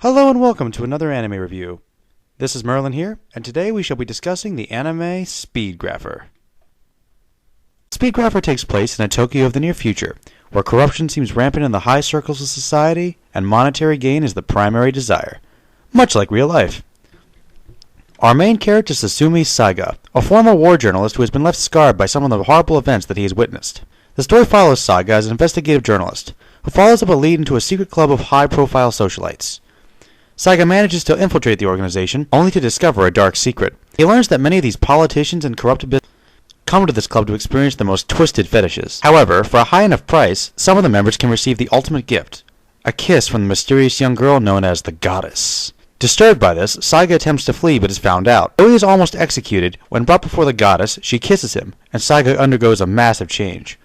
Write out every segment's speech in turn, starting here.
Hello and welcome to another anime review. This is Merlin here, and today we shall be discussing the anime Speedgrapher. Speedgrapher takes place in a Tokyo of the near future, where corruption seems rampant in the high circles of society, and monetary gain is the primary desire, much like real life. Our main character is Sasumi Saiga, a former war journalist who has been left scarred by some of the horrible events that he has witnessed. The story follows Saiga as an investigative journalist, who follows up a lead into a secret club of high-profile socialites. Saiga manages to infiltrate the organization, only to discover a dark secret. He learns that many of these politicians and corrupt businessmen come to this club to experience the most twisted fetishes. However, for a high enough price, some of the members can receive the ultimate gift, a kiss from the mysterious young girl known as the Goddess. Disturbed by this, Saiga attempts to flee but is found out. Though he is almost executed, when brought before the Goddess, she kisses him, and Saiga undergoes a massive change.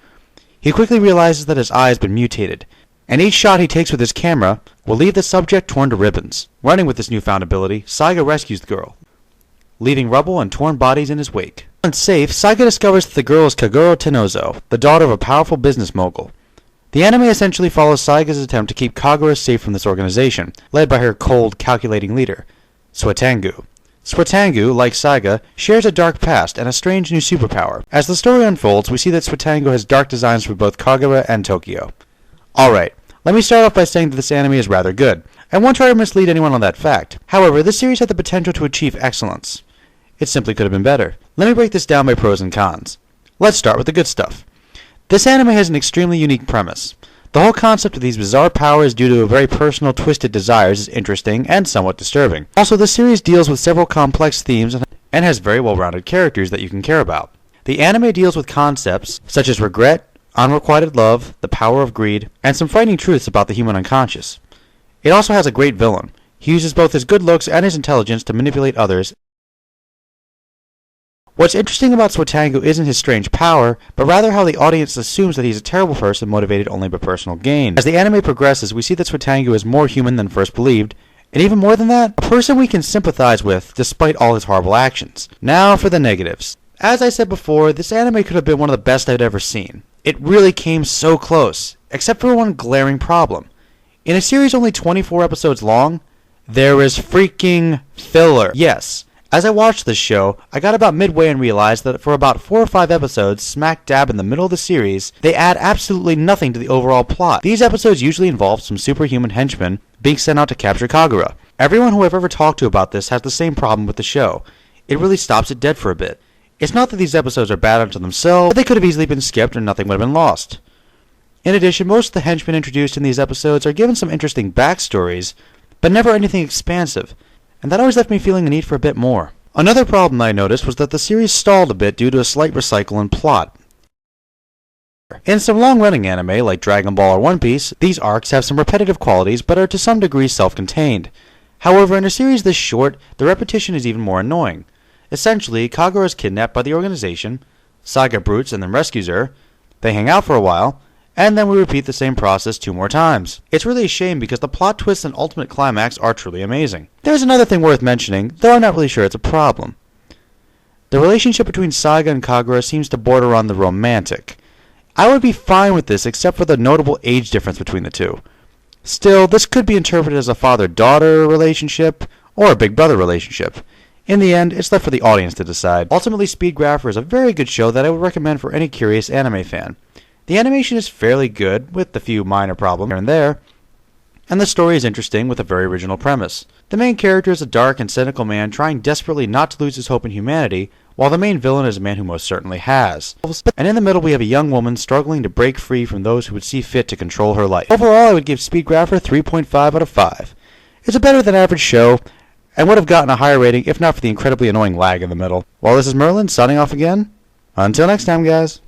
He quickly realizes that his eye has been mutated, and each shot he takes with his camera will leave the subject torn to ribbons. Running with this newfound ability, Saiga rescues the girl, leaving rubble and torn bodies in his wake. Unsafe, Saiga discovers that the girl is Kaguro Tenozo, the daughter of a powerful business mogul. The anime essentially follows Saiga's attempt to keep Kagura safe from this organization, led by her cold, calculating leader, Swatangu. Swatangu, like Saiga, shares a dark past and a strange new superpower. As the story unfolds, we see that Swatangu has dark designs for both Kagura and Tokyo. Alright, let me start off by saying that this anime is rather good. I won't try to mislead anyone on that fact. However, this series had the potential to achieve excellence. It simply could have been better. Let me break this down by pros and cons. Let's start with the good stuff. This anime has an extremely unique premise. The whole concept of these bizarre powers due to a very personal, twisted desires is interesting and somewhat disturbing. Also, the series deals with several complex themes and has very well-rounded characters that you can care about. The anime deals with concepts such as regret, unrequited love, the power of greed, and some frightening truths about the human unconscious. It also has a great villain. He uses both his good looks and his intelligence to manipulate others. What's interesting about Swatangu isn't his strange power, but rather how the audience assumes that he's a terrible person motivated only by personal gain. As the anime progresses, we see that Swatangu is more human than first believed, and even more than that, a person we can sympathize with despite all his horrible actions. Now for the negatives. As I said before, this anime could have been one of the best I'd ever seen. It really came so close, except for one glaring problem. In a series only 24 episodes long, there is freaking filler. Yes, as I watched this show, I got about midway and realized that for about 4 or 5 episodes, smack dab in the middle of the series, they add absolutely nothing to the overall plot. These episodes usually involve some superhuman henchmen being sent out to capture Kagura. Everyone who I've ever talked to about this has the same problem with the show. It really stops it dead for a bit. It's not that these episodes are bad unto themselves, but they could have easily been skipped and nothing would have been lost. In addition, most of the henchmen introduced in these episodes are given some interesting backstories, but never anything expansive, and that always left me feeling the need for a bit more. Another problem I noticed was that the series stalled a bit due to a slight recycle in plot. In some long-running anime like Dragon Ball or One Piece, these arcs have some repetitive qualities but are to some degree self-contained. However, in a series this short, the repetition is even more annoying. Essentially, Kagura is kidnapped by the organization, Saiga brutes and then rescues her, they hang out for a while, and then we repeat the same process 2 more times. It's really a shame because the plot twists and ultimate climax are truly amazing. There's another thing worth mentioning, though I'm not really sure it's a problem. The relationship between Saiga and Kagura seems to border on the romantic. I would be fine with this except for the notable age difference between the two. Still, this could be interpreted as a father-daughter relationship or a big brother relationship. In the end, it's left for the audience to decide. Ultimately, Speedgrapher is a very good show that I would recommend for any curious anime fan. The animation is fairly good, with a few minor problems here and there, and the story is interesting with a very original premise. The main character is a dark and cynical man trying desperately not to lose his hope in humanity, while the main villain is a man who most certainly has. And in the middle we have a young woman struggling to break free from those who would see fit to control her life. Overall, I would give Speedgrapher 3.5 out of 5. It's a better than average show, and would have gotten a higher rating if not for the incredibly annoying lag in the middle. Well, this is Merlin, signing off again. Until next time, guys.